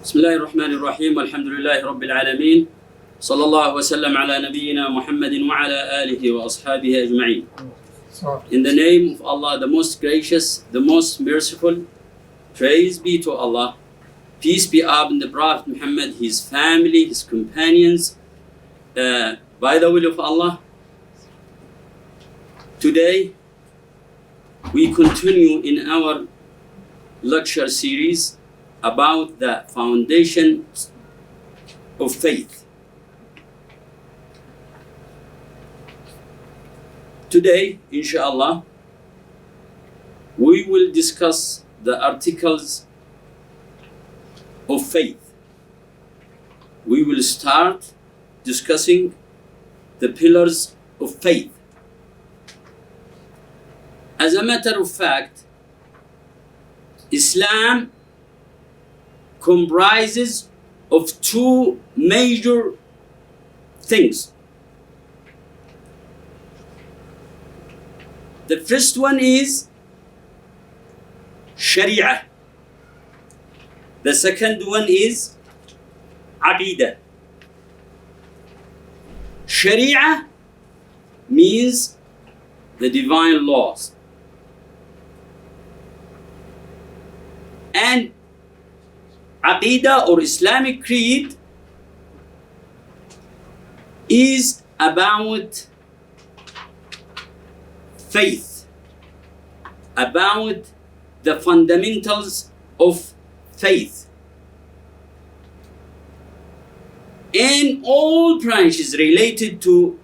بسم الله الرحمن الرحيم والحمد لله رب العالمين صلى الله وسلم على نبينا محمد وعلى آله وأصحابه أجمعين. In the name of Allah, the most gracious, the most merciful, praise be to Allah, peace be upon the Prophet Muhammad, his family, his companions. By the will of Allah, today we continue in our lecture series about the foundations of faith. Today, inshallah, we will discuss the articles of faith. We will start discussing the pillars of faith. As a matter of fact, Islam comprises of two major things. The first one is Sharia. The second one is Aqidah. Sharia means the divine laws. And Aqidah or Islamic creed is about faith, about the fundamentals of faith. And all branches related to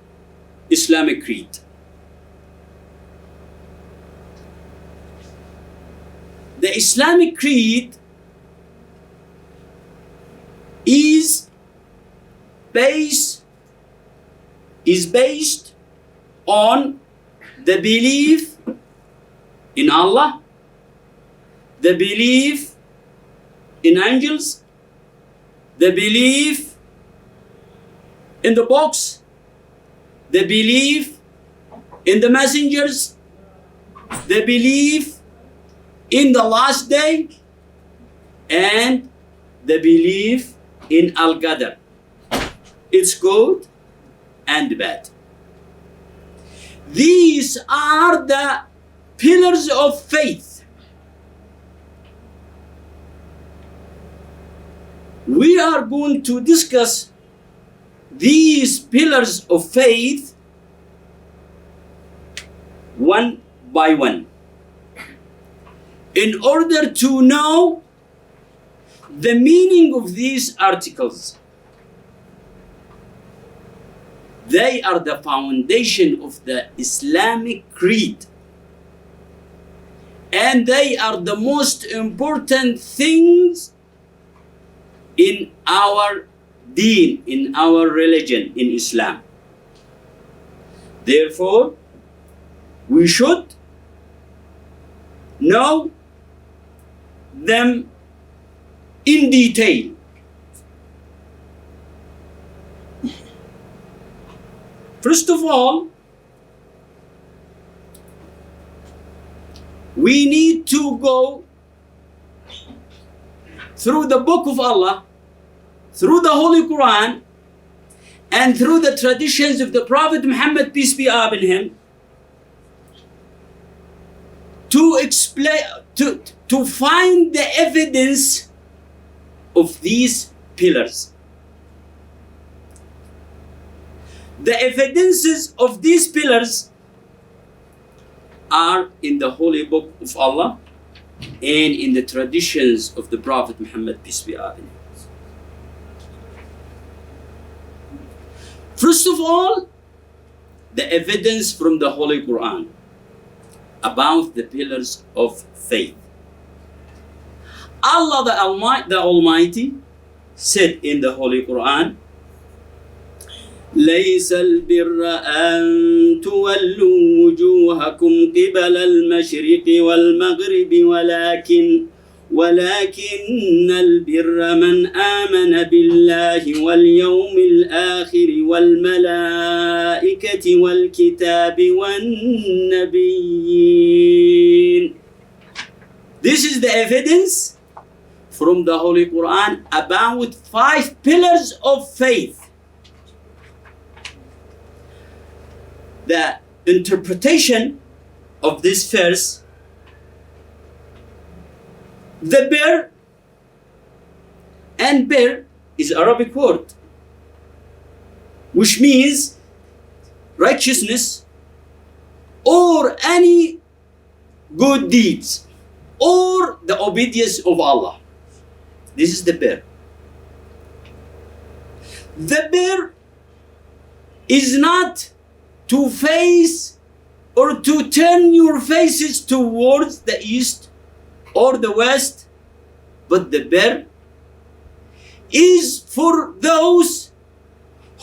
Islamic creed. The Islamic creed is based on the belief in Allah, the belief in angels, the belief in the books, the belief in the messengers, the belief in the last day, and the belief in Al-Qadr. It's good and bad. These are the pillars of faith. We are going to discuss these pillars of faith one by one in order to know the meaning of these articles. They are the foundation of the Islamic creed. And they are the most important things in our deen, in our religion, in Islam. Therefore, we should know them in detail. First of all, we need to go through the book of Allah, through the Holy Quran, and through the traditions of the Prophet Muhammad, peace be upon him, to explain, to find the evidence of these pillars. The evidences of these pillars are in the Holy Book of Allah and in the traditions of the Prophet Muhammad, peace be upon him. First of all, the evidence from the Holy Quran about the pillars of faith. Allah the Almighty said in the Holy Quran, ليس البر أن تولوا وجوهكم قبل المشرق والمغرب ولكن البر من آمن بالله واليوم الآخر والملائكة والكتاب والنبيين. This is the evidence from the Holy Quran about 5 pillars of faith. The interpretation of this verse, the bir, and bir is Arabic word, which means righteousness or any good deeds or the obedience of Allah. This is the bir. The bir is not to face or to turn your faces towards the east or the west, but the bir is for those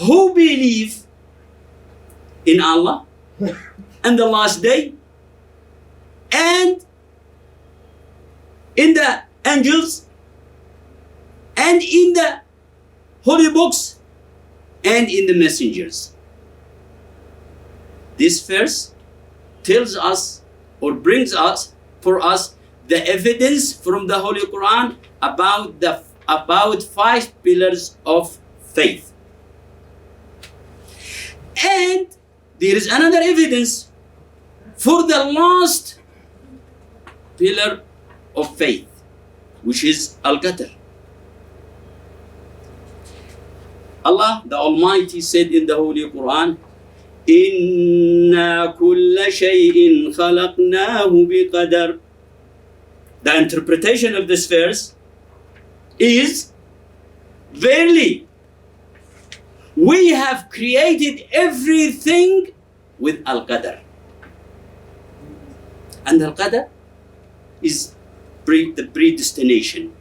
who believe in Allah and the last day and in the angels and in the holy books and in the messengers. This verse tells us or brings us for us the evidence from the Holy Quran about 5 pillars of faith. And there is another evidence for the last pillar of faith, which is Al-Qadr. Allah the Almighty said in the Holy Quran, إِنَّا كُلَّ شَيْءٍ خَلَقْنَاهُ بِقَدَرٍ. The interpretation of this verse is, verily, we have created everything with Al-Qadr. And Al-Qadr is the predestination.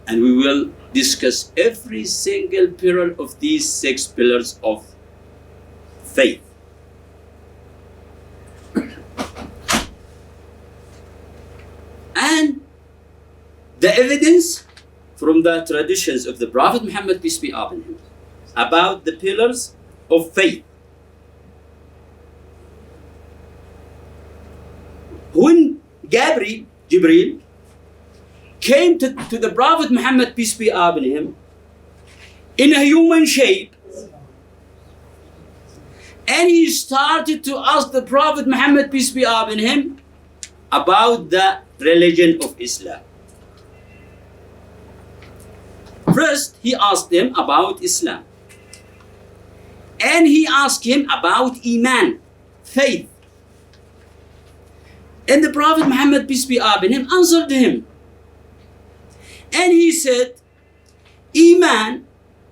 And we will discuss every single pillar of these 6 pillars of faith. And the evidence from the traditions of the Prophet Muhammad, peace be upon him, about the pillars of faith. When Jibreel came to the Prophet Muhammad, peace be upon him, in a human shape, and he started to ask the Prophet Muhammad, peace be upon him, about the religion of Islam. First, he asked him about Islam. And he asked him about Iman, faith. And the Prophet Muhammad, peace be upon him, answered him. And he said, Iman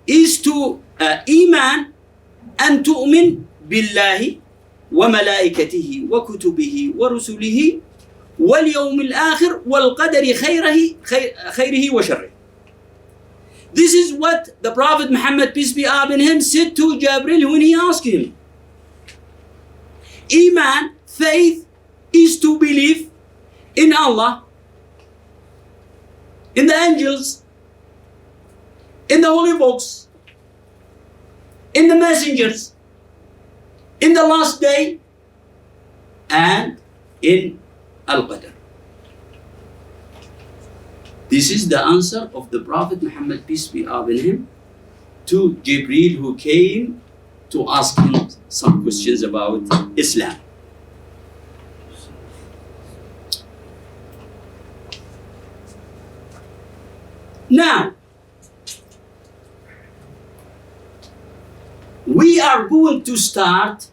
is to Iman and tu'min billahi wa malaikatihi wa kutubihi wa rusulihi wal yawmil akhir wal qadari khayrihi wa sharrihi. This is what the Prophet Muhammad, peace be upon him, said to Jibreel when he asked him. Iman, faith, is to believe in Allah, in the angels, in the holy books, in the messengers, in the last day, and in Al-Qadr. This is the answer of the Prophet Muhammad, peace be upon him, to Jibreel, who came to ask him some questions about Islam. Now, we are going to start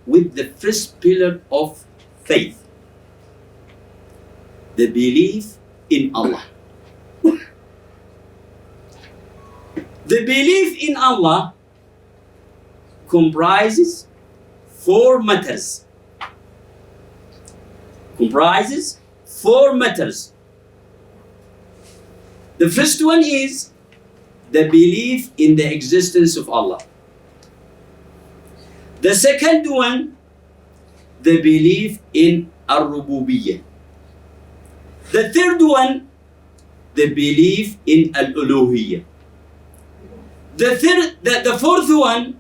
with the first pillar of faith, the belief in Allah. The belief in Allah comprises 4 matters. The first one is the belief in the existence of Allah. The second one, the belief in Ar-Rububiyyah. The third one, the belief in Al-Uluhiyyah. The fourth one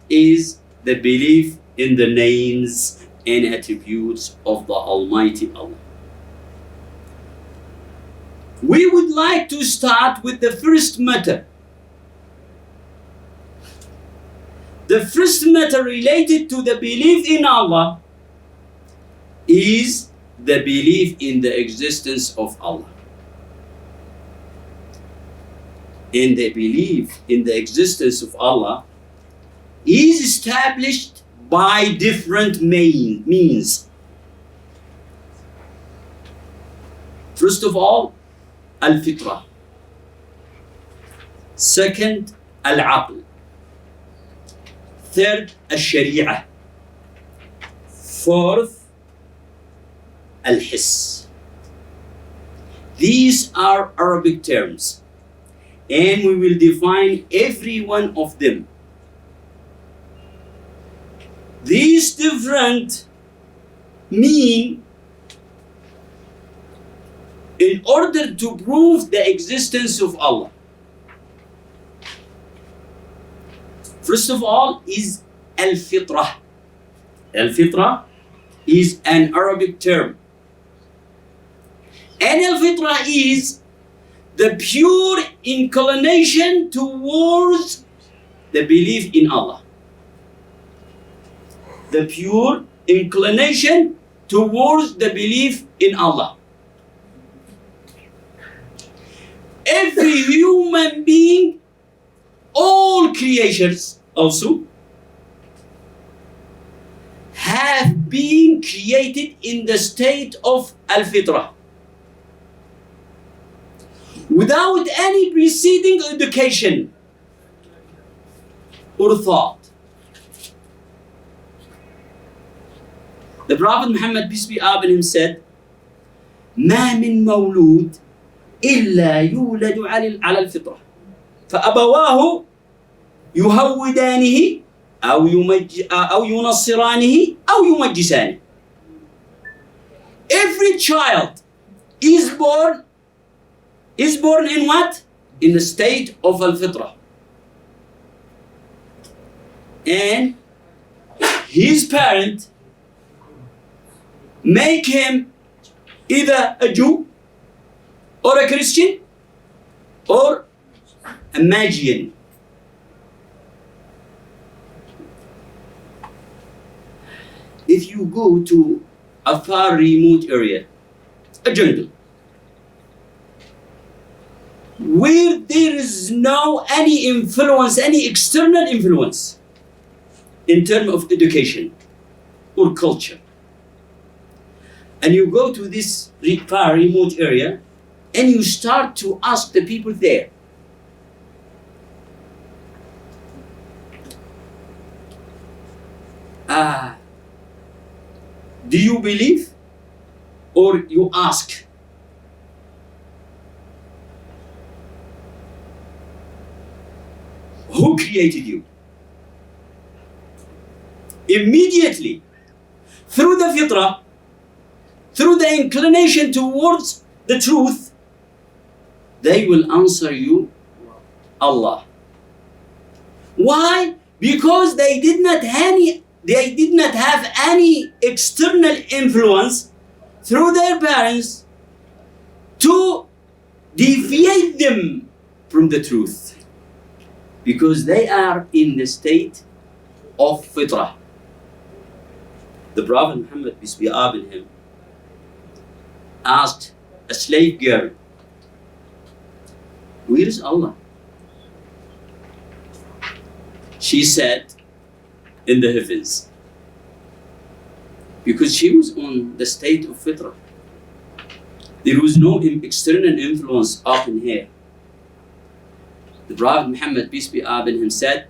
is the belief in the names and attributes of the Almighty Allah. We would like to start with the first matter. The first matter related to the belief in Allah is the belief in the existence of Allah. And the belief in the existence of Allah is established by different means. First of all, al-fitrah. Second, al-aql. Third, al-shari'ah. Fourth, al-hiss. These are Arabic terms, and we will define every one of them. These different mean in order to prove the existence of Allah. First of all is al-fitrah. Al-fitrah is an Arabic term. And al-fitrah is the pure inclination towards the belief in Allah. The pure inclination towards the belief in Allah. Every human being, all creatures also, have been created in the state of al-fitrah, without any preceding education or thought. The Prophet Muhammad, peace be upon him, said, ما من مولود إلا يولد على الفطرة فأبواه يهودانه أو ينصرانه أو يمجسانه. Every child is born in what? In the state of al-fitrah. And his parent make him either a Jew or a Christian or a Magian. If you go to a far remote area, a jungle, where there is no any influence, any external influence in terms of education or culture, and you go to this far remote area and you start to ask the people there, do you believe? Or you ask, who created you? Immediately, through the fitrah, through the inclination towards the truth, they will answer you, Allah. Why? Because they did not have any external influence through their parents to deviate them from the truth, because they are in the state of fitrah. The Prophet Muhammad, peace be upon him, asked a slave girl, where is Allah? She said, in the heavens, because she was on the state of fitrah. There was no external influence upon her. The Prophet Muhammad, peace be upon him, said,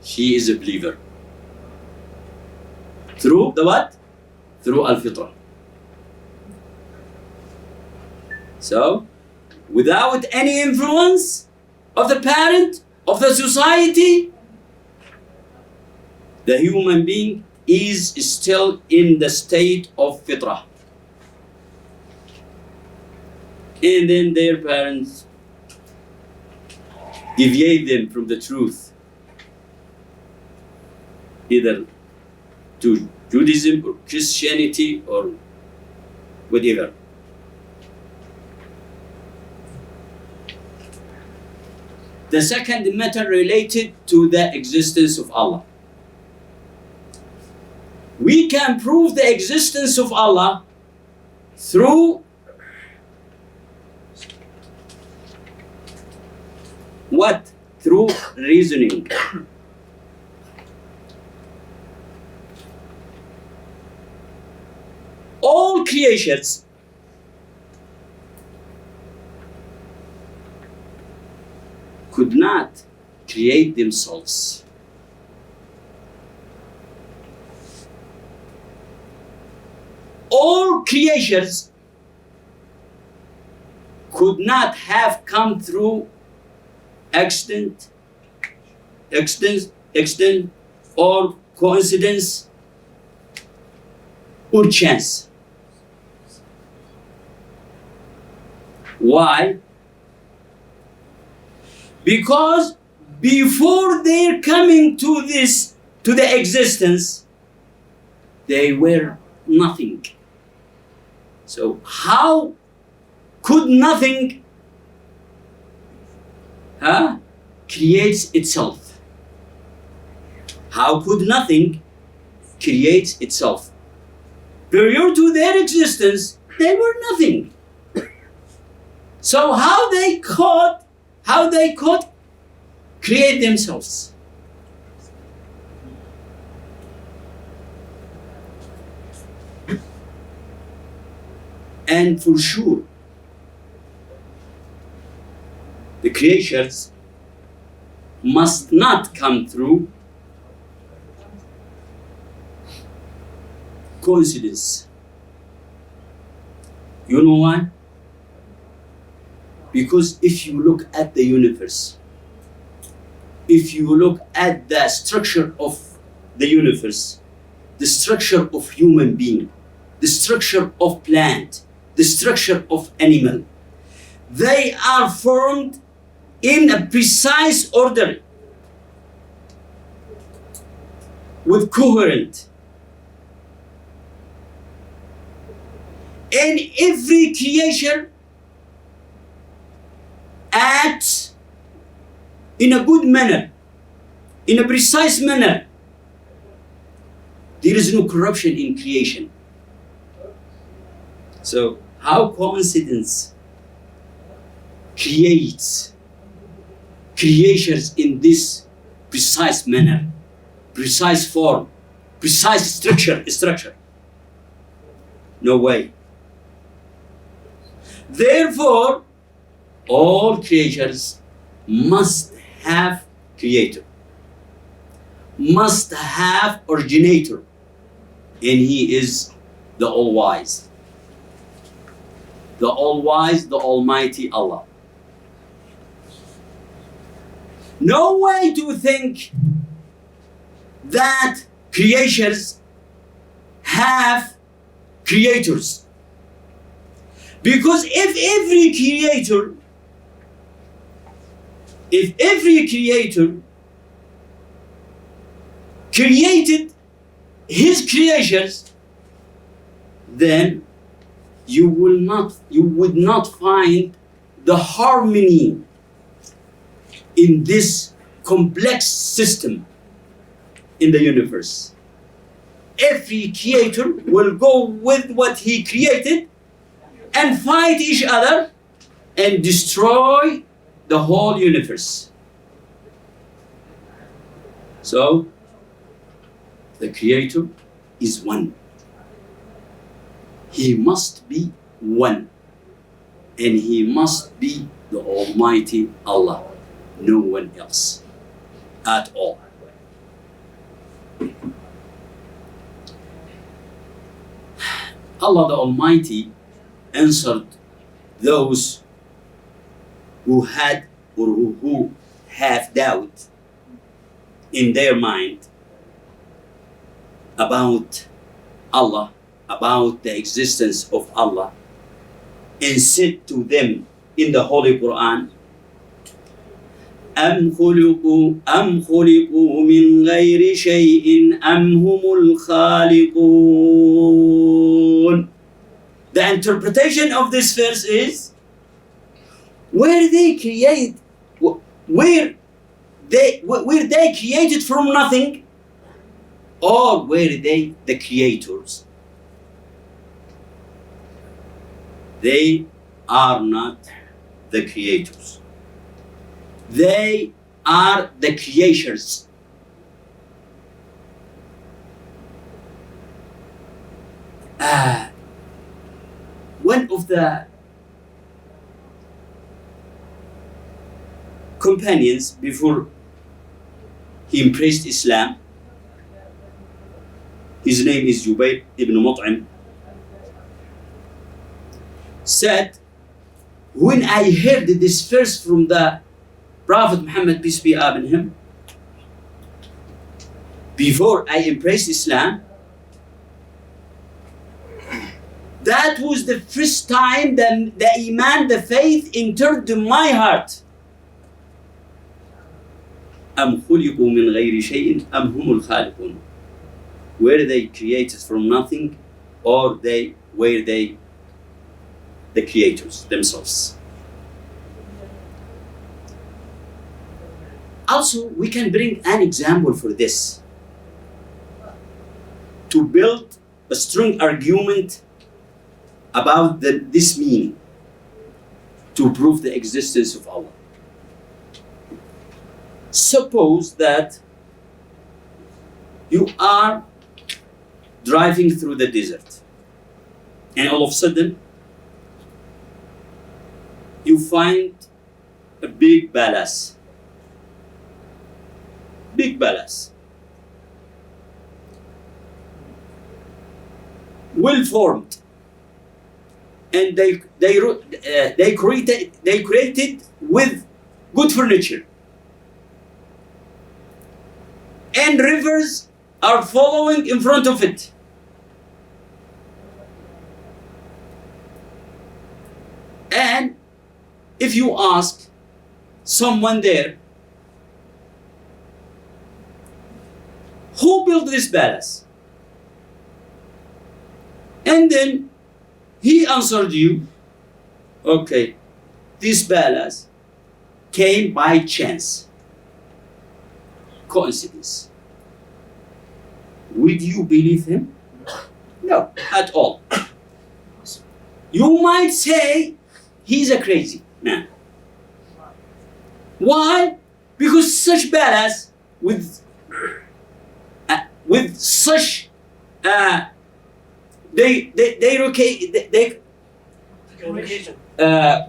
she is a believer. Through the what? Through al-fitrah. So, without any influence of the parent, of the society, the human being is still in the state of fitrah. And then their parents deviate them from the truth, either to Judaism or Christianity or whatever. The second matter related to the existence of Allah. We can prove the existence of Allah through what? Through reasoning. All creations could not create themselves. All creatures could not have come through accident, or coincidence, or chance. Why? Because before their coming to the existence, they were nothing. So how could nothing create itself? How could nothing create itself? Prior to their existence, they were nothing. So how they could create themselves? And for sure, the creatures must not come through coincidence. You know why? Because if you look at the universe, if you look at the structure of the universe, the structure of human being, the structure of plant, the structure of animal, they are formed in a precise order with coherent. And every creature acts in a good manner, in a precise manner. There is no corruption in creation. So how coincidence creates creations in this precise manner, precise form, precise structure? No way. Therefore, all creatures must have creator, must have originator, and he is the all-wise. The all-wise, the almighty Allah. No way to think that creatures have creators. Because if every creator created his creations, then you would not find the harmony in this complex system in the universe. Every creator will go with what he created and fight each other and destroy the whole universe. So, the creator is one. He must be one. And he must be the Almighty Allah. No one else at all. Allah the Almighty answered those who had or who have doubt in their mind about Allah, about the existence of Allah, and said to them in the Holy Quran, أَمْ خُلِقُوا مِنْ غَيْرِ شَيْءٍ أَمْ هُمُ الْخَالِقُونَ. The interpretation of this verse is, were they created were they created from nothing, or were they the creators? They are not the creators. They are the creators. One of the companions before he embraced Islam, his name is Jubayr ibn Mut'im, said, when I heard this verse from the Prophet Muhammad, peace be upon him, before I embraced Islam, that was the first time the Iman, the faith, entered my heart. أم خلقوا من غير شيء أم هم الخالقون. Were they created from nothing, or were they the creators themselves? Also, we can bring an example for this to build a strong argument about this meaning, to prove the existence of Allah. Suppose that you are driving through the desert, and all of a sudden you find a big palace. Big palace. Well formed. And they created with good furniture. And rivers are following in front of it. And if you ask someone there, who built this palace? And then he answered you, okay, this palace came by chance, coincidence. Would you believe him? No, at all. You might say he's a crazy man. Why? Because such palace with such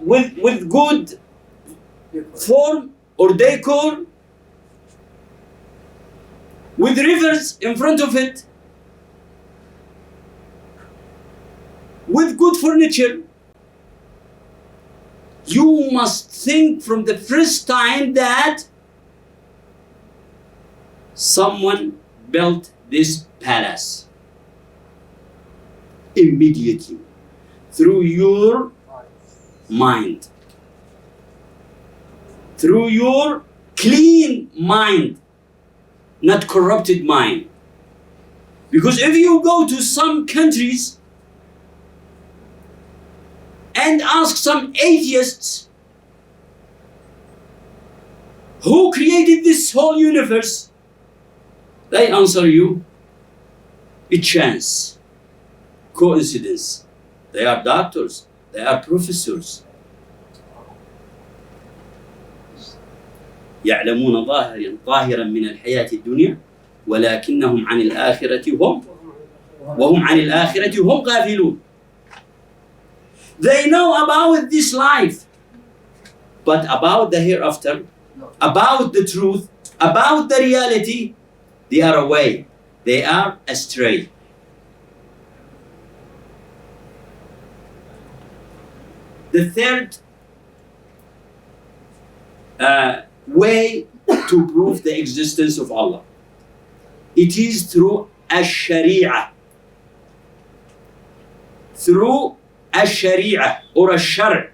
with good form or decor, with rivers in front of it, with good furniture, you must think from the first time that someone built this palace. Immediately, through your mind, through your clean mind, not corrupted mind. Because if you go to some countries and ask some atheists who created this whole universe, they answer you, it's chance, coincidence. They are doctors, they are professors. يعلمون ظاهرا من الحياة الدنيا ولكنهم عن الآخرة هم غافلون. They know about this life, but about the hereafter, about the truth, about the reality, they are away. They are astray. The third way to prove the existence of Allah, it is through Ash-Sharia. Through Ash-Sharia or Ash-Shar'.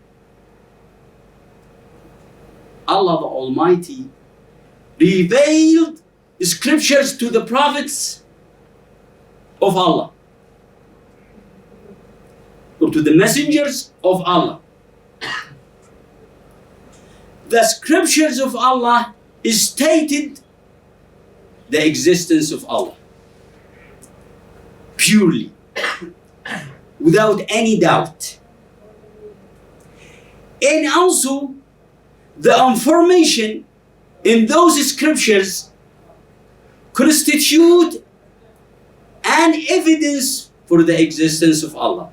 Allah the Almighty revealed scriptures to the prophets of Allah, or to the messengers of Allah. the scriptures of Allah is stated the existence of Allah purely, without any doubt. And also the information in those scriptures constitute an evidence for the existence of Allah.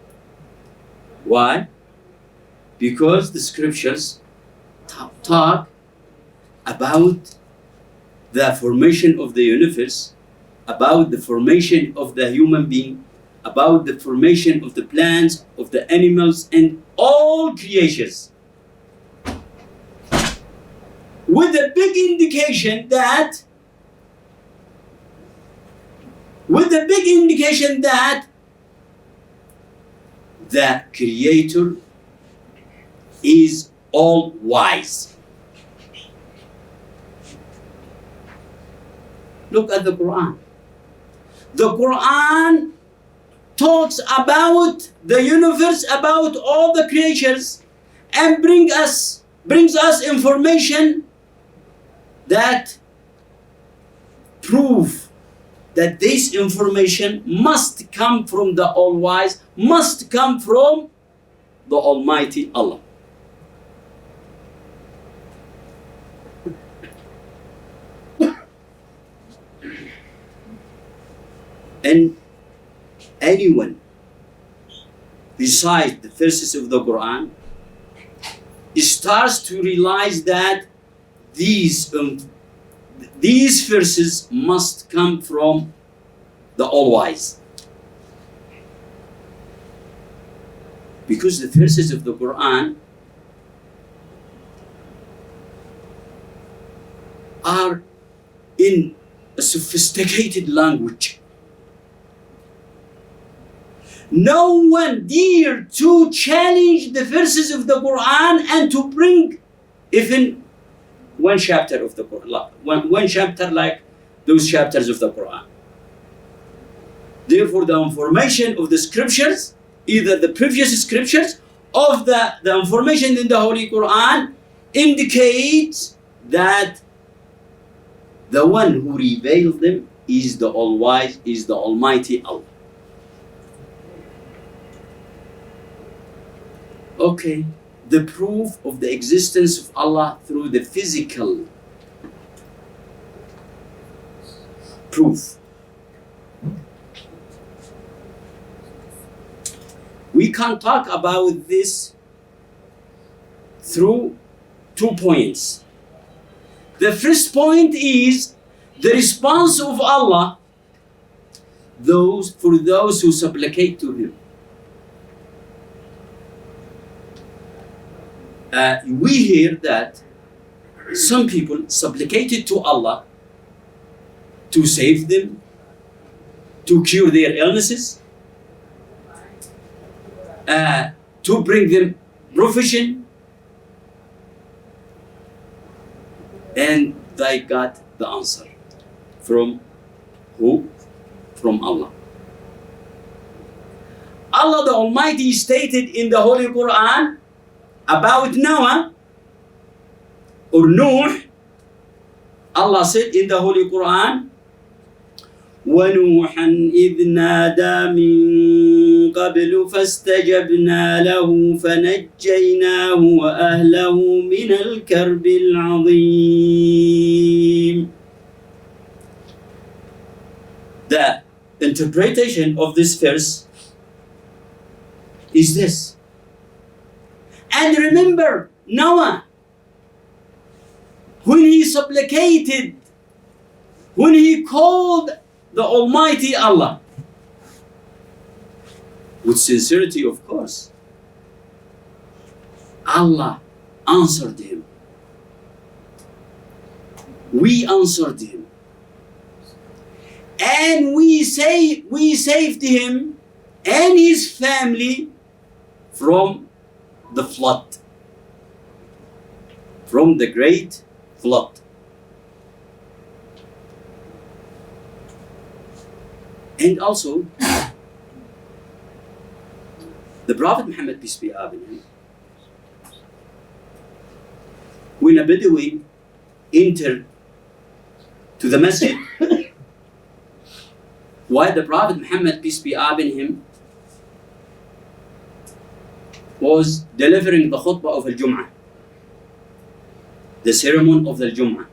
Why? Because the scriptures talk about the formation of the universe, about the formation of the human being, about the formation of the plants, of the animals, and all creations. With a big indication that the Creator is all wise. Look at the Quran. The Quran talks about the universe, about all the creatures, and brings us information that prove that this information must come from the All-Wise, must come from the Almighty Allah. And anyone recites the verses of the Quran starts to realize that these verses must come from the All-Wise. Because the verses of the Quran are in a sophisticated language. No one dare to challenge the verses of the Quran and to bring even one chapter of the Quran, one chapter like those chapters of the Quran. Therefore, the information of the scriptures, either the previous scriptures of the information in the Holy Quran, indicates that the one who revealed them is the All-Wise, is the Almighty Allah. Okay, the proof of the existence of Allah through the physical proof. We can talk about this through 2 points. The first point is the response of Allah for those who supplicate to Him. We hear that some people supplicated to Allah to save them, to cure their illnesses, to bring them provision, and they got the answer. From who? From Allah. Allah the Almighty stated in the Holy Quran about Noah or Nuh. Allah said in the Holy Quran, وَنُوحًا إِذْ نَادَى مِن قَبْلُ فَاسْتَجَبْنَا لَهُ فَنَجَّيْنَاهُ وَأَهْلَهُ مِنَ الْكَرْبِ الْعَظِيمِ. The interpretation of this verse is this. And remember, Noah, when he supplicated, when he called the Almighty Allah, with sincerity, of course, Allah answered him. We answered him. And we saved him and his family from the flood, from the great flood. And also, the Prophet Muhammad, peace be upon him, when a Bedouin entered to the masjid, while the Prophet Muhammad, peace be upon him, was delivering the khutbah of Al-Jum'ah, the ceremony of the Jum'ah.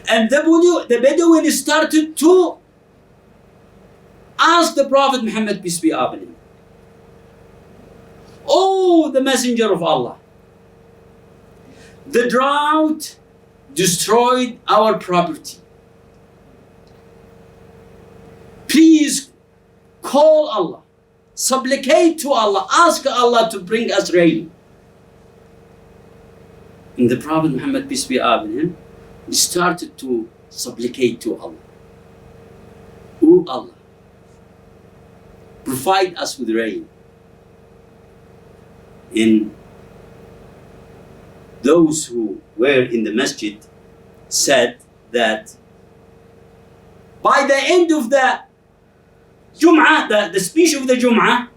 And the Bedouin started to ask the Prophet Muhammad, peace be upon him, "Oh, the Messenger of Allah, the drought destroyed our property. Please call Allah, supplicate to Allah, ask Allah to bring us rain." And the Prophet Muhammad, peace be upon him, started to supplicate to Allah. "Oh Allah, provide us with rain." And those who were in the masjid said that by the end of the Jum'ah, the speech of the Jum'ah,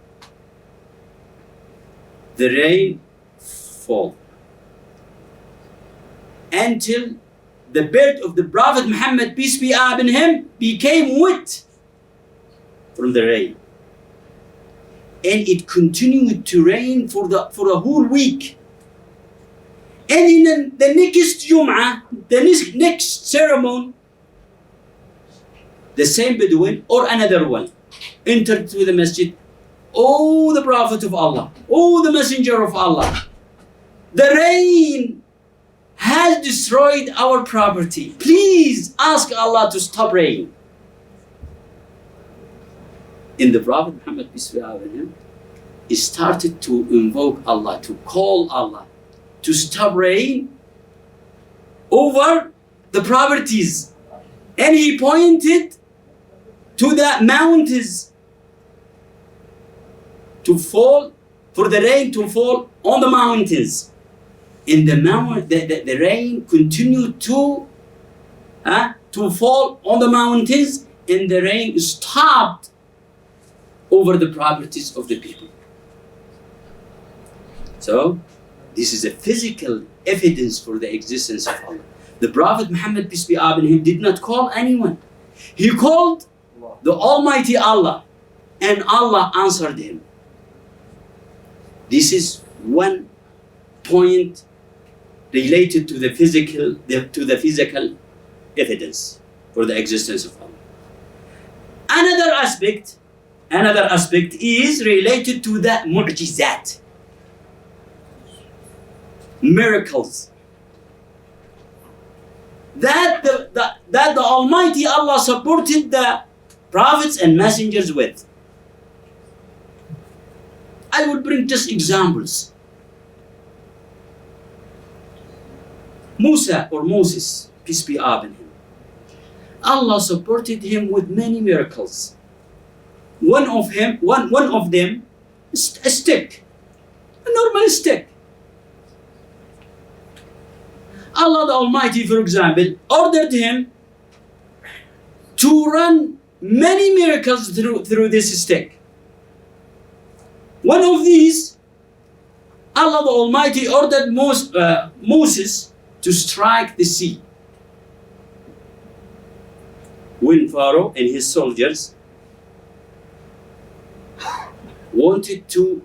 the rain fall until the beard of the Prophet Muhammad, peace be upon him, became wet from the rain. And it continued to rain for a whole week. And in the next Jum'ah, the next ceremony, the same Bedouin or another one entered to the masjid. "Oh, the Prophet of Allah, oh, the Messenger of Allah, the rain has destroyed our property. Please ask Allah to stop rain." And the Prophet Muhammad, peace be upon him, he started to invoke Allah, to call Allah to stop rain over the properties. And he pointed to the mountains to fall, for the rain to fall on the mountains. And the rain continued to fall on the mountains, and the rain stopped over the properties of the people. So, this is a physical evidence for the existence of Allah. The Prophet Muhammad, peace be upon him, did not call anyone. He called the Almighty Allah, and Allah answered him. This is one point related to the physical evidence for the existence of Allah. Another aspect is related to the mu'jizat, miracles that the Almighty Allah supported the prophets and messengers with. I will bring just examples. Musa or Moses, peace be upon him, Allah supported him with many miracles. One of them is a stick, a normal stick. Allah the Almighty, for example, ordered him to run many miracles through this stick. One of these, Allah the Almighty ordered Moses to strike the sea. When Pharaoh and his soldiers wanted to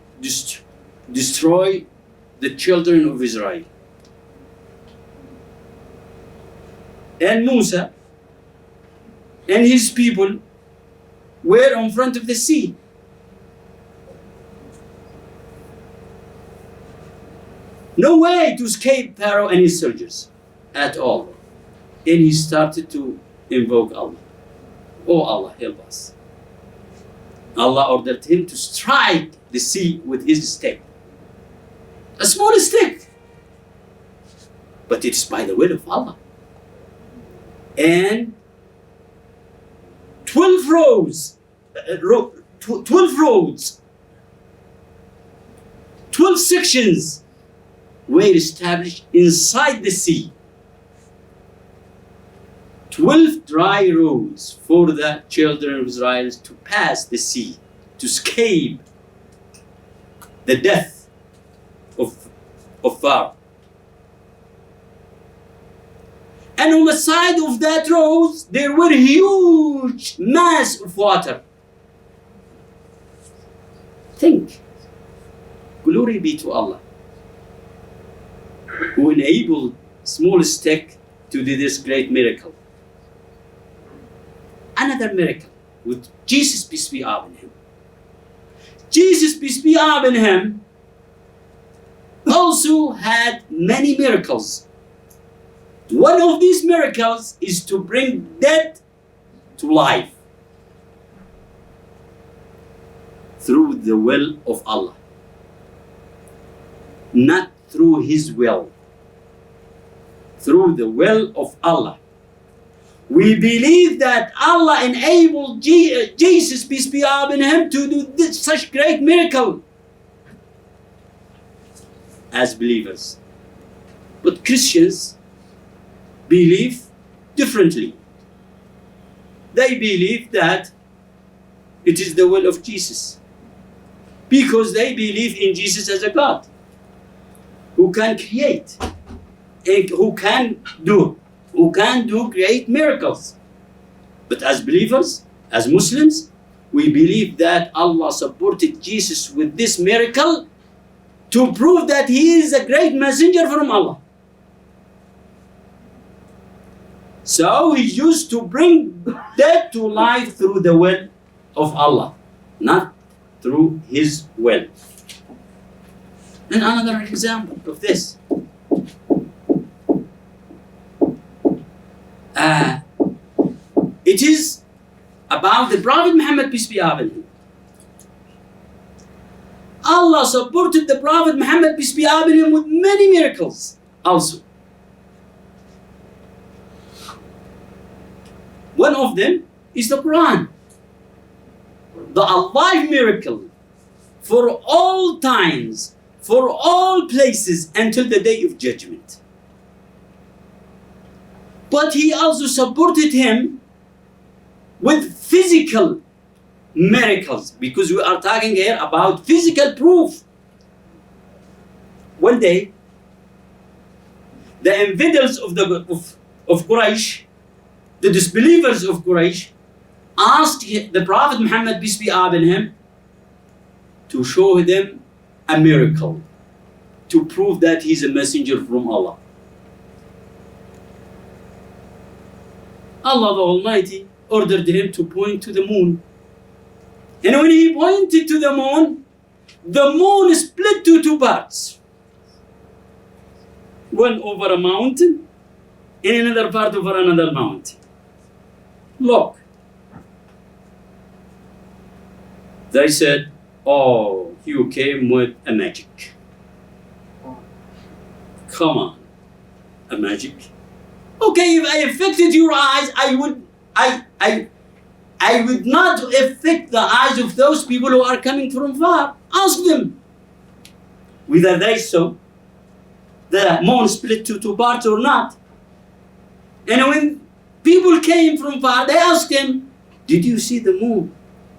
destroy the children of Israel, and Musa and his people were in front of the sea. No way to escape Pharaoh and his soldiers at all. And he started to invoke Allah. "Oh Allah, help us." Allah ordered him to strike the sea with his stick. A small stick. But it's by the will of Allah. And 12 roads, 12 sections were established inside the sea. 12 dry roads for the children of Israel to pass the sea, to escape the death of of fire. And on the side of that road, there were huge mass of water. Think, glory be to Allah, who enabled small stick to do this great miracle. Another miracle with Jesus, peace be upon him. Jesus, peace be upon him, also had many miracles. One of these miracles is to bring dead to life through the will of Allah, not through his will, through the will of Allah. We believe that Allah enabled Jesus, peace be upon him, to do such great miracle as believers. But Christians believe differently. They believe that it is the will of Jesus, because they believe in Jesus as a God who can create and who can do great miracles. But as believers, as Muslims, we believe that Allah supported Jesus with this miracle to prove that he is a great messenger from Allah. So he used to bring dead to life through the will of Allah, not through his will. And another example of this. It is about the Prophet Muhammad, peace be upon him. Allah supported the Prophet Muhammad, peace be upon him, with many miracles also. One of them is the Quran, the alive miracle for all times, for all places, until the day of judgment. But he also supported him with physical miracles, because we are talking here about physical proof. One day, the infidels of Quraysh, the disbelievers of Quraysh, asked the Prophet Muhammad, peace be upon him, to show them a miracle to prove that he's a messenger from Allah. Allah the Almighty ordered him to point to the moon. And when he pointed to the moon split to two parts. One over a mountain, and another part over another mountain. Look. They said, oh, you came with a magic. Come on, a magic? Okay, if I affected your eyes, I would not affect the eyes of those people who are coming from far. Ask them whether they saw the moon split to two parts or not. And when people came from far, they asked him, did you see the moon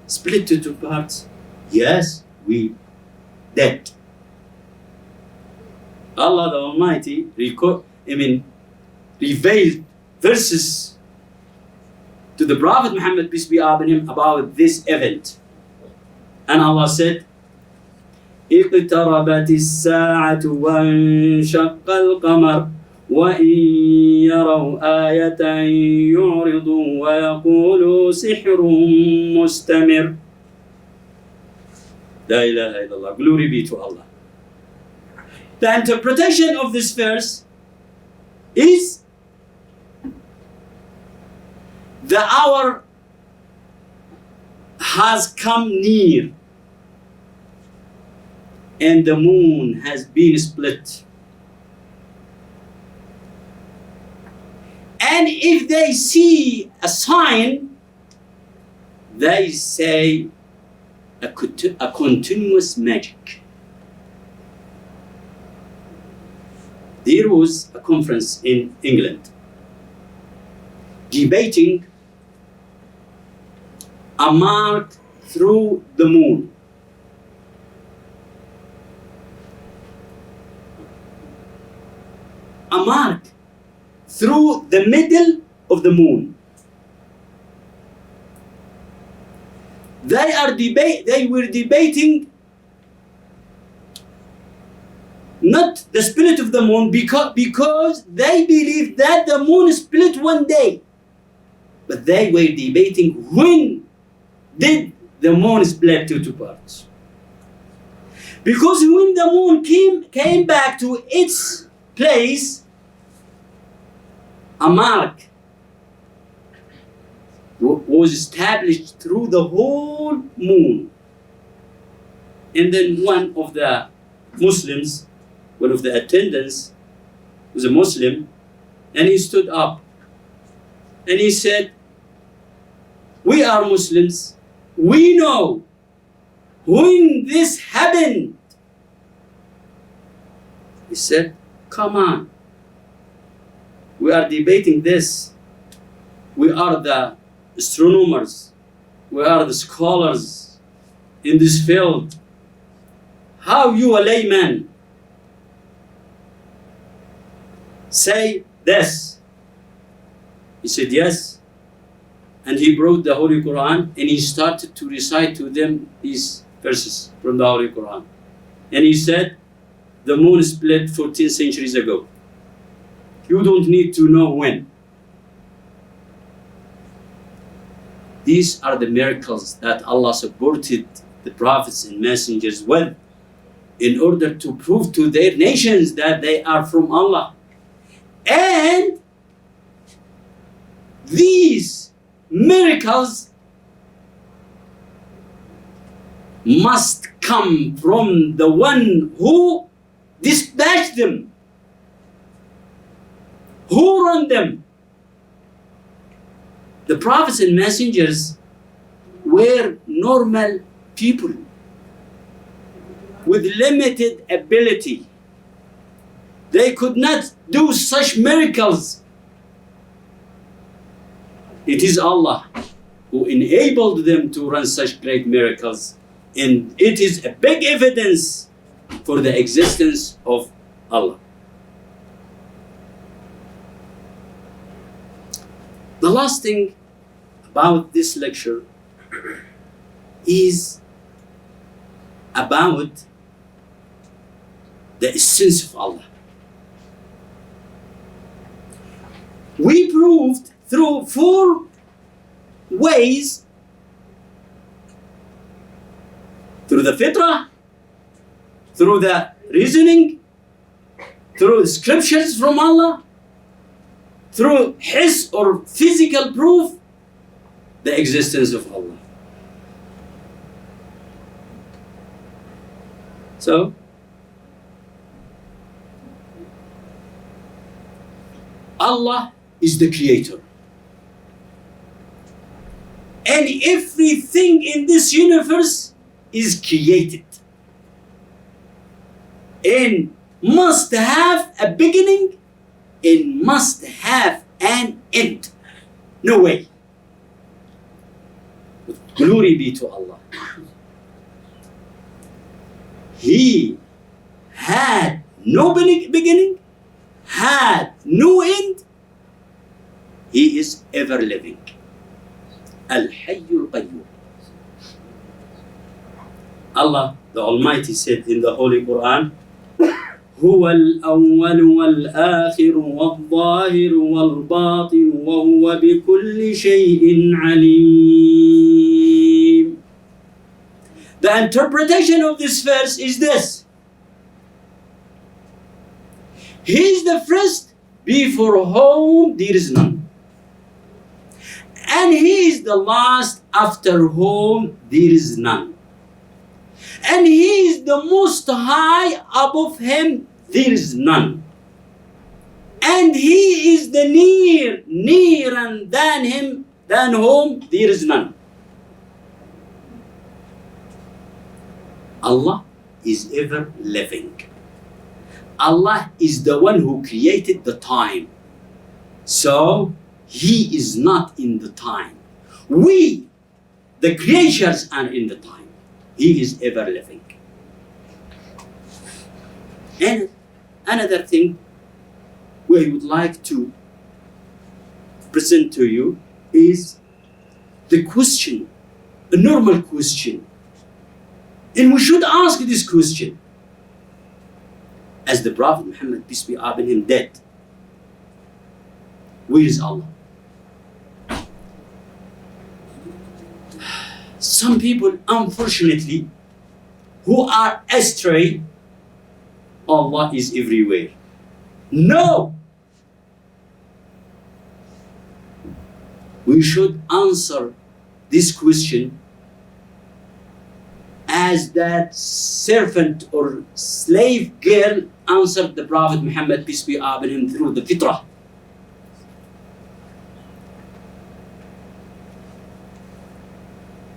split to two parts? Yes, we did. Allah the Almighty revealed verses to the Prophet Muhammad, peace be upon him, about this event. And Allah said, اقتربت الساعة وانشق القمر وإن يروا آية يعرضوا ويقولوا سحر مستمر. La ilaha illallah. Glory be to Allah. The interpretation of this verse is the hour has come near and the moon has been split. And if they see a sign, they say a continuous magic. There was a conference in England debating a mark through the moon. a mark through the middle of the moon. They were debating not the split of the moon because they believed that the moon split one day. But they were debating when did the moon split to two parts. Because when the moon came back to its place, a mark was established through the whole moon. And then one of the Muslims, one of the attendants, was a Muslim, and he stood up and he said, "We are Muslims. We know when this happened." He said, "Come on. We are debating this. We are the astronomers. We are the scholars in this field. How you, a layman, say this?" He said, "Yes." And he brought the Holy Quran and he started to recite to them these verses from the Holy Quran. And he said, "The moon split 14 centuries ago. You don't need to know when." These are the miracles that Allah supported the prophets and messengers with in order to prove to their nations that they are from Allah. And these miracles must come from the one who dispatched them, who run them. The prophets and messengers were normal people with limited ability. They could not do such miracles. It is Allah who enabled them to run such great miracles. And it is a big evidence for the existence of Allah. The last thing about this lecture is about the essence of Allah. We proved through 4 ways: through the fitrah, through the reasoning, through the scriptures from Allah, through his or physical proof, the existence of Allah. So, Allah is the creator. And everything in this universe is created and must have a beginning and must have an end. No way. Glory be to Allah. He had no beginning, had no end. He is ever living. Al-Hayyul Qayyum. Allah the Almighty said in the Holy Quran, هو الأول والآخر والظاهر والباطن وهو بكل شيء عليم. The interpretation of this verse is this: He is the first before whom there is none, and He is the last after whom there is none, and He is the most high, above Him there is none, and He is the nearer than Him, than whom there is none. Allah is ever living. Allah is the one who created the time. So He is not in the time. We, the creatures, are in the time. He is ever living. And another thing we would like to present to you is the question, a normal question. And we should ask this question. As the Prophet Muhammad, peace be upon him, dead, where is Allah? Some people, unfortunately, who are astray, Allah is everywhere. No! We should answer this question as that servant or slave girl answered the Prophet Muhammad, peace be upon him, through the fitrah.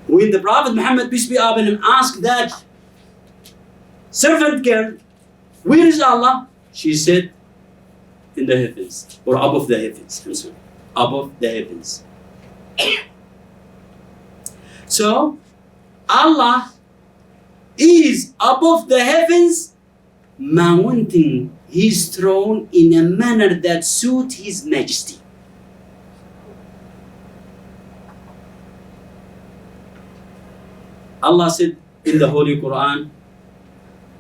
When the Prophet Muhammad, peace be upon him, asked that servant girl, where is Allah? She said, in the heavens, or above the heavens. I'm sorry, above the heavens. So, Allah is above the heavens, mounting his throne in a manner that suits his majesty. Allah said in the Holy Quran,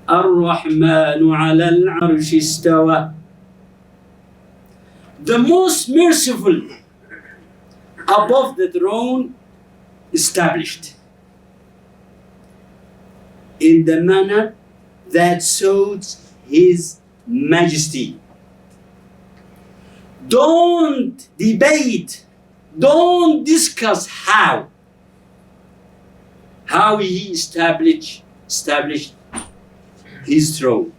Ar-Rahmanu ala al-Arsh istawa. The most merciful above the throne established in the manner that suits his majesty. Don't debate, don't discuss how he established his throne.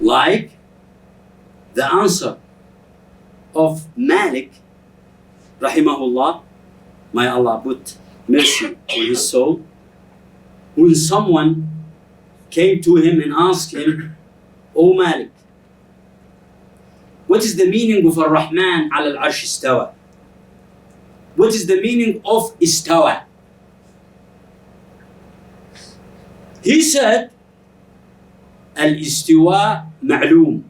Like the answer of Malik, rahimahullah, may Allah put mercy on his soul, when someone came to him and asked him, O Malik, what is the meaning of Ar-Rahman ala al-Arsh istawa? What is the meaning of istawa? He said, Al-istiwa ma'loom.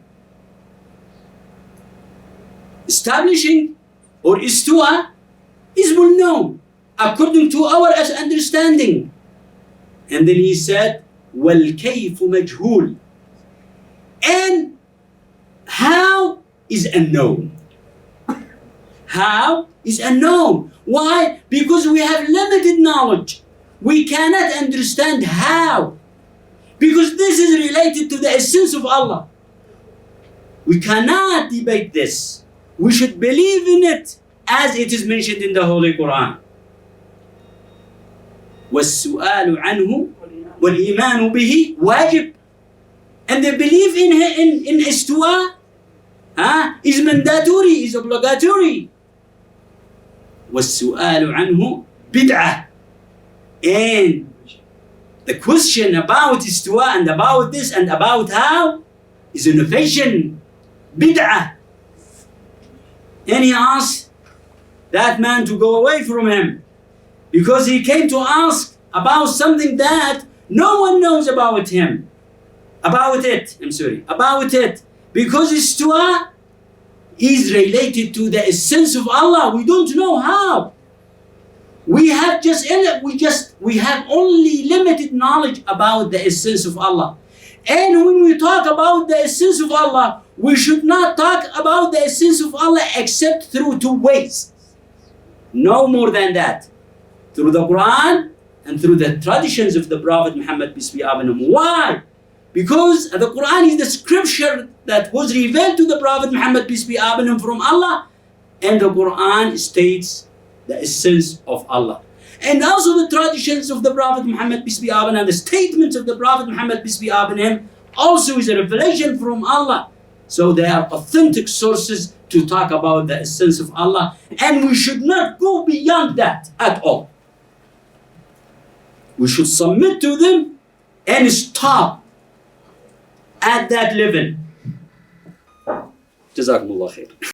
Establishing or istiwa is well known according to our understanding. And then he said, وَالْكَيْفُ مَجْهُولٌ. And how is unknown. How is unknown. Why? Because we have limited knowledge. We cannot understand how. Because this is related to the essence of Allah. We cannot debate this. We should believe in it as it is mentioned in the Holy Quran. وَالسُّؤَالُ عَنْهُ وَالْإِيمَانُ بِهِ واجب. And the belief in istiwa is mandatory, is obligatory. وَالسُّؤَالُ عَنْهُ بِدْعَةٌ. And the question about istiwa and about this and about how is innovation, bid'ah. And he asked that man to go away from him because he came to ask about something that no one knows about him. About it. Because istiwa is related to the essence of Allah. We don't know how. We have only limited knowledge about the essence of Allah. And when we talk about the essence of Allah, we should not talk about the essence of Allah except through two ways. No more than that. Through the Quran and through the traditions of the Prophet Muhammad, peace be upon him. Why? Because the Quran is the scripture that was revealed to the Prophet Muhammad, peace be upon him, from Allah. And the Quran states the essence of Allah. And also the traditions of the Prophet Muhammad, peace be upon him, the statements of the Prophet Muhammad, peace be upon him, also is a revelation from Allah. So they are authentic sources to talk about the essence of Allah. And we should not go beyond that at all. We should submit to them and stop at that level. Jazakumullah khair.